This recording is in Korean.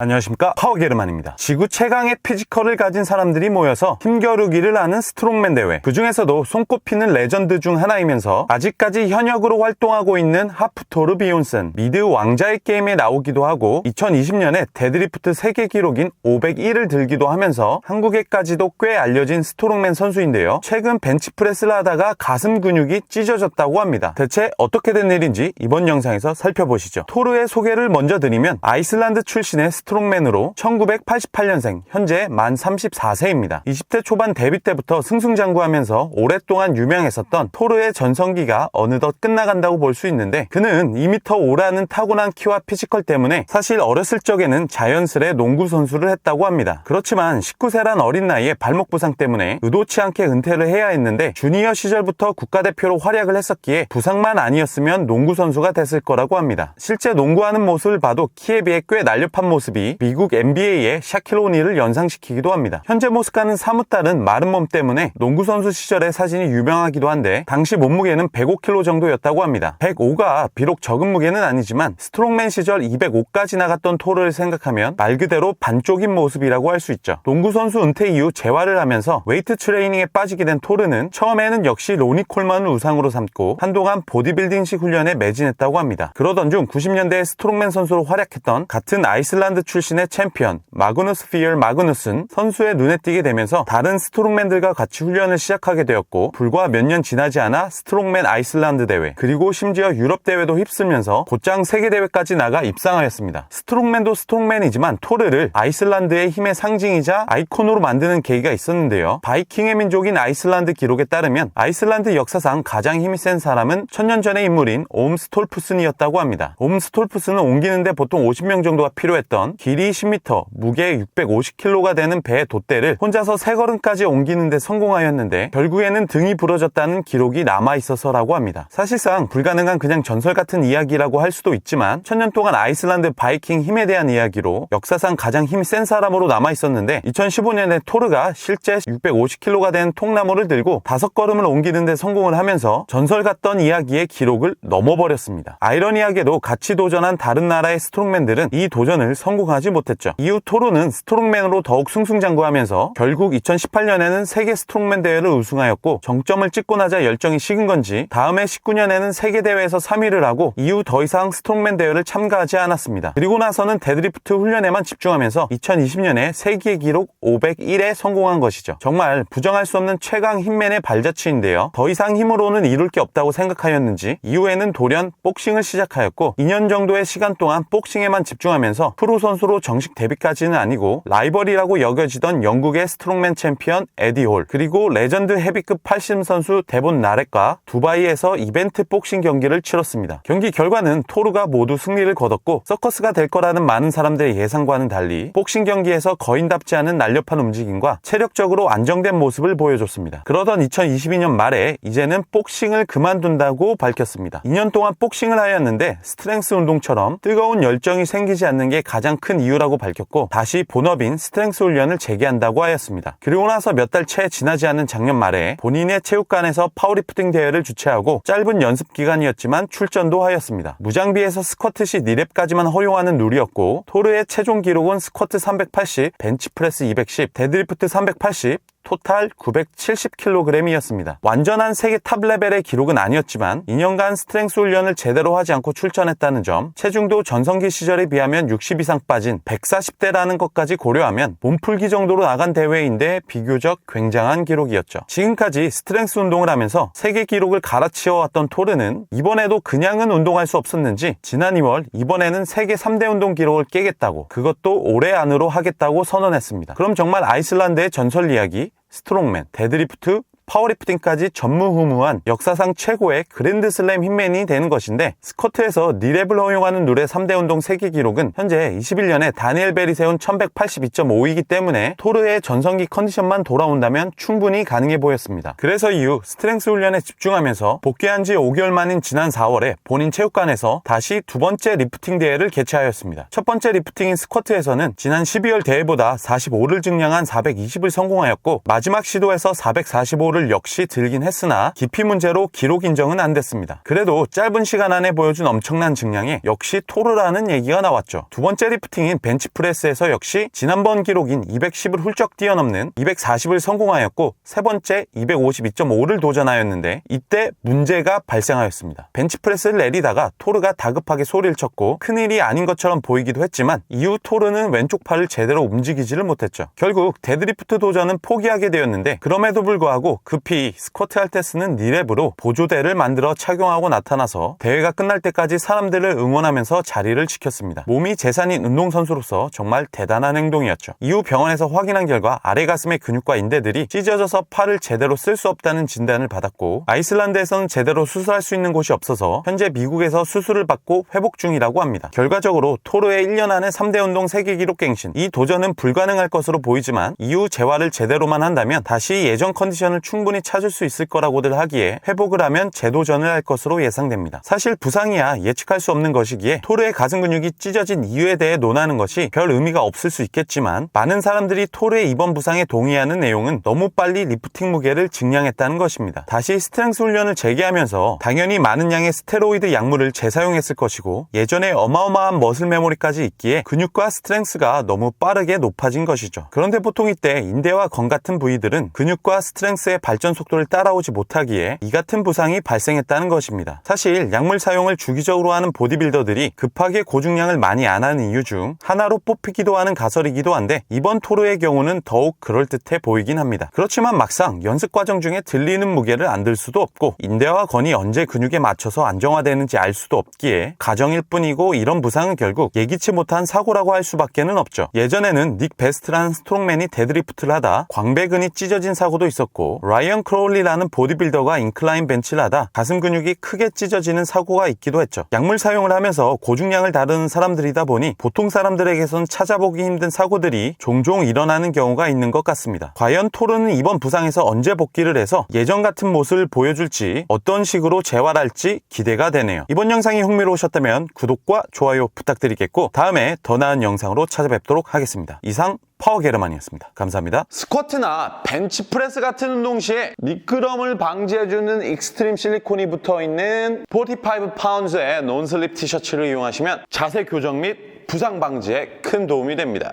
안녕하십니까, 파워게르만입니다. 지구 최강의 피지컬을 가진 사람들이 모여서 힘겨루기를 하는 스트롱맨 대회, 그 중에서도 손꼽히는 레전드 중 하나이면서 아직까지 현역으로 활동하고 있는 하프토르 비욘슨, 미드 왕자의 게임에 나오기도 하고 2020년에 데드리프트 세계 기록인 501을 들기도 하면서 한국에까지도 꽤 알려진 스트롱맨 선수인데요. 최근 벤치프레스를 하다가 가슴 근육이 찢어졌다고 합니다. 대체 어떻게 된 일인지 이번 영상에서 살펴보시죠. 토르의 소개를 먼저 드리면 아이슬란드 출신의 스트롱맨으로 1988년생, 현재 만 34세입니다. 20대 초반 데뷔 때부터 승승장구하면서 오랫동안 유명했었던 토르의 전성기가 어느덧 끝나간다고 볼 수 있는데, 그는 2m5라는 타고난 키와 피지컬 때문에 사실 어렸을 적에는 자연스레 농구 선수를 했다고 합니다. 그렇지만 19세란 어린 나이에 발목 부상 때문에 의도치 않게 은퇴를 해야 했는데, 주니어 시절부터 국가대표로 활약을 했었기에 부상만 아니었으면 농구 선수가 됐을 거라고 합니다. 실제 농구하는 모습을 봐도 키에 비해 꽤 날렵한 모습이 미국 NBA의 샤킬 오닐을 연상시키기도 합니다. 현재 모습과는 사뭇 다른 마른 몸 때문에 농구 선수 시절의 사진이 유명하기도 한데, 당시 몸무게는 105kg 정도였다고 합니다. 105가 비록 적은 무게는 아니지만 스트롱맨 시절 205까지 나갔던 토르를 생각하면 말 그대로 반쪽인 모습이라고 할 수 있죠. 농구 선수 은퇴 이후 재활을 하면서 웨이트 트레이닝에 빠지게 된 토르는 처음에는 역시 로니 콜먼을 우상으로 삼고 한동안 보디빌딩식 훈련에 매진했다고 합니다. 그러던 중 90년대에 스트롱맨 선수로 활약했던 같은 아이슬란드 출신의 챔피언 마그누스 피얼 마그누슨 선수의 눈에 띄게 되면서 다른 스트롱맨들과 같이 훈련을 시작하게 되었고, 불과 몇 년 지나지 않아 스트롱맨 아이슬란드 대회, 그리고 심지어 유럽 대회도 휩쓸면서 곧장 세계 대회까지 나가 입상하였습니다. 스트롱맨도 스트롱맨이지만 토르를 아이슬란드의 힘의 상징이자 아이콘으로 만드는 계기가 있었는데요. 바이킹의 민족인 아이슬란드 기록에 따르면 아이슬란드 역사상 가장 힘이 센 사람은 1000년 전의 인물인 옴 스톨프슨이었다고 합니다. 옴 스톨프슨은 옮기는데 보통 50명 정도가 필요했던 길이 10m, 무게 650kg가 되는 배의 돛대를 혼자서 3걸음까지 옮기는 데 성공하였는데, 결국에는 등이 부러졌다는 기록이 남아있어서라고 합니다. 사실상 불가능한 그냥 전설 같은 이야기라고 할 수도 있지만, 1000년 동안 아이슬란드 바이킹 힘에 대한 이야기로 역사상 가장 힘이 센 사람으로 남아있었는데, 2015년에 토르가 실제 650kg가 된 통나무를 들고 5걸음을 옮기는 데 성공을 하면서 전설 같던 이야기의 기록을 넘어버렸습니다. 아이러니하게도 같이 도전한 다른 나라의 스트롱맨들은 이 도전을 성공하지 못했죠. 이후 토르는 스트롱맨으로 더욱 승승장구하면서 결국 2018년에는 세계 스트롱맨 대회를 우승하였고, 정점을 찍고 나자 열정이 식은 건지 다음해 19년에는 세계 대회에서 3위를 하고 이후 더 이상 스트롱맨 대회를 참가하지 않았습니다. 그리고 나서는 데드리프트 훈련에만 집중하면서 2020년에 세계 기록 501에 성공한 것이죠. 정말 부정할 수 없는 최강 힘맨의 발자취인데요. 더 이상 힘으로는 이룰 게 없다고 생각하였는지 이후에는 돌연 복싱을 시작하였고, 2년 정도의 시간 동안 복싱에만 집중하면서 프로 선수로 정식 데뷔까지는 아니고 라이벌이라고 여겨지던 영국의 스트롱맨 챔피언 에디 홀, 그리고 레전드 헤비급 80 선수 데본 나렛과 두바이에서 이벤트 복싱 경기를 치렀습니다. 경기 결과는 토르가 모두 승리를 거뒀고, 서커스가 될 거라는 많은 사람들의 예상과는 달리 복싱 경기에서 거인답지 않은 날렵한 움직임과 체력적으로 안정된 모습을 보여줬습니다. 그러던 2022년 말에 이제는 복싱을 그만둔다고 밝혔습니다. 2년 동안 복싱을 하였는데 스트렝스 운동처럼 뜨거운 열정이 생기지 않는 게 가장 큰 이유라고 밝혔고, 다시 본업인 스트렝스 훈련을 재개한다고 하였습니다. 그리고 나서 몇 달 채 지나지 않은 작년 말에 본인의 체육관에서 파워리프팅 대회를 주최하고 짧은 연습 기간이었지만 출전도 하였습니다. 무장비에서 스쿼트 시 2랩까지만 허용하는 룰이었고, 토르의 최종 기록은 스쿼트 380, 벤치프레스 210, 데드리프트 380, 토탈 970kg이었습니다. 완전한 세계 탑 레벨의 기록은 아니었지만 2년간 스트렝스 훈련을 제대로 하지 않고 출전했다는 점, 체중도 전성기 시절에 비하면 60 이상 빠진 140대라는 것까지 고려하면 몸풀기 정도로 나간 대회인데 비교적 굉장한 기록이었죠. 지금까지 스트렝스 운동을 하면서 세계 기록을 갈아치워왔던 토르는 이번에도 그냥은 운동할 수 없었는지 지난 2월 이번에는 세계 3대 운동 기록을 깨겠다고, 그것도 올해 안으로 하겠다고 선언했습니다. 그럼 정말 아이슬란드의 전설 이야기 스트롱맨, 데드리프트, 파워리프팅까지 전무후무한 역사상 최고의 그랜드슬램 힘맨이 되는 것인데, 스쿼트에서 니랩을 허용하는 룰의 3대 운동 세계 기록은 현재 21년에 다니엘 벨이 세운 1182.5이기 때문에 토르의 전성기 컨디션만 돌아온다면 충분히 가능해 보였습니다. 그래서 이후 스트렝스 훈련에 집중하면서 복귀한 지 5개월 만인 지난 4월에 본인 체육관에서 다시 두 번째 리프팅 대회를 개최하였습니다. 첫 번째 리프팅인 스쿼트에서는 지난 12월 대회보다 45를 증량한 420을 성공하였고, 마지막 시도에서 445를 제도를 역시 들긴 했으나 깊이 문제로 기록 인정은 안 됐습니다. 그래도 짧은 시간 안에 보여준 엄청난 증량에 역시 토르라는 얘기가 나왔죠. 두 번째 리프팅인 벤치프레스에서 역시 지난번 기록인 210을 훌쩍 뛰어넘는 240을 성공하였고 세 번째 252.5를 도전하였는데 이때 문제가 발생하였습니다. 벤치프레스를 내리다가 토르가 다급하게 소리를 쳤고 큰일이 아닌 것처럼 보이기도 했지만 이후 토르는 왼쪽 팔을 제대로 움직이지를 못했죠. 결국 데드리프트 도전은 포기하게 되었는데 그럼에도 불구하고 급히 스쿼트할 때 쓰는 니랩으로 보조대를 만들어 착용하고 나타나서 대회가 끝날 때까지 사람들을 응원하면서 자리를 지켰습니다. 몸이 재산인 운동선수로서 정말 대단한 행동이었죠. 이후 병원에서 확인한 결과 아래 가슴의 근육과 인대들이 찢어져서 팔을 제대로 쓸 수 없다는 진단을 받았고 아이슬란드에서는 제대로 수술할 수 있는 곳이 없어서 현재 미국에서 수술을 받고 회복 중이라고 합니다. 결과적으로 토르의 1년 안에 3대 운동 세계 기록 갱신, 이 도전은 불가능할 것으로 보이지만 이후 재활을 제대로만 한다면 다시 예전 컨디션을 충분히 찾을 수 있을 거라고들 하기에 회복을 하면 재도전을 할 것으로 예상됩니다. 사실 부상이야 예측할 수 없는 것이기에 토르의 가슴 근육이 찢어진 이유에 대해 논하는 것이 별 의미가 없을 수 있겠지만 많은 사람들이 토르의 이번 부상에 동의하는 내용은 너무 빨리 리프팅 무게를 증량했다는 것입니다. 다시 스트렝스 훈련을 재개하면서 당연히 많은 양의 스테로이드 약물을 재사용했을 것이고 예전에 어마어마한 머슬 메모리까지 있기에 근육과 스트렝스가 너무 빠르게 높아진 것이죠. 그런데 보통 이때 인대와 건 같은 부위들은 근육과 스트렝스의 발전 속도를 따라오지 못하기에 이 같은 부상이 발생했다는 것입니다. 사실 약물 사용을 주기적으로 하는 보디빌더들이 급하게 고중량을 많이 안 하는 이유 중 하나로 뽑히기도 하는 가설이기도 한데 이번 토르의 경우는 더욱 그럴듯해 보이긴 합니다. 그렇지만 막상 연습 과정 중에 들리는 무게를 안 들 수도 없고 인대와 건이 언제 근육에 맞춰서 안정화되는지 알 수도 없기에 가정일 뿐이고 이런 부상은 결국 예기치 못한 사고라고 할 수밖에는 없죠. 예전에는 닉 베스트라는 스트롱맨이 데드리프트를 하다 광배근이 찢어진 사고도 있었고 라이언 크로울리라는 보디빌더가 인클라인 벤치를 하다 가슴 근육이 크게 찢어지는 사고가 있기도 했죠. 약물 사용을 하면서 고중량을 다루는 사람들이다 보니 보통 사람들에게선 찾아보기 힘든 사고들이 종종 일어나는 경우가 있는 것 같습니다. 과연 토르는 이번 부상에서 언제 복귀를 해서 예전 같은 모습을 보여줄지 어떤 식으로 재활할지 기대가 되네요. 이번 영상이 흥미로우셨다면 구독과 좋아요 부탁드리겠고 다음에 더 나은 영상으로 찾아뵙도록 하겠습니다. 이상 파워게르만이었습니다. 감사합니다. 스쿼트나 벤치프레스 같은 운동 시에 미끄럼을 방지해주는 익스트림 실리콘이 붙어있는 45파운드의 논슬립 티셔츠를 이용하시면 자세 교정 및 부상 방지에 큰 도움이 됩니다.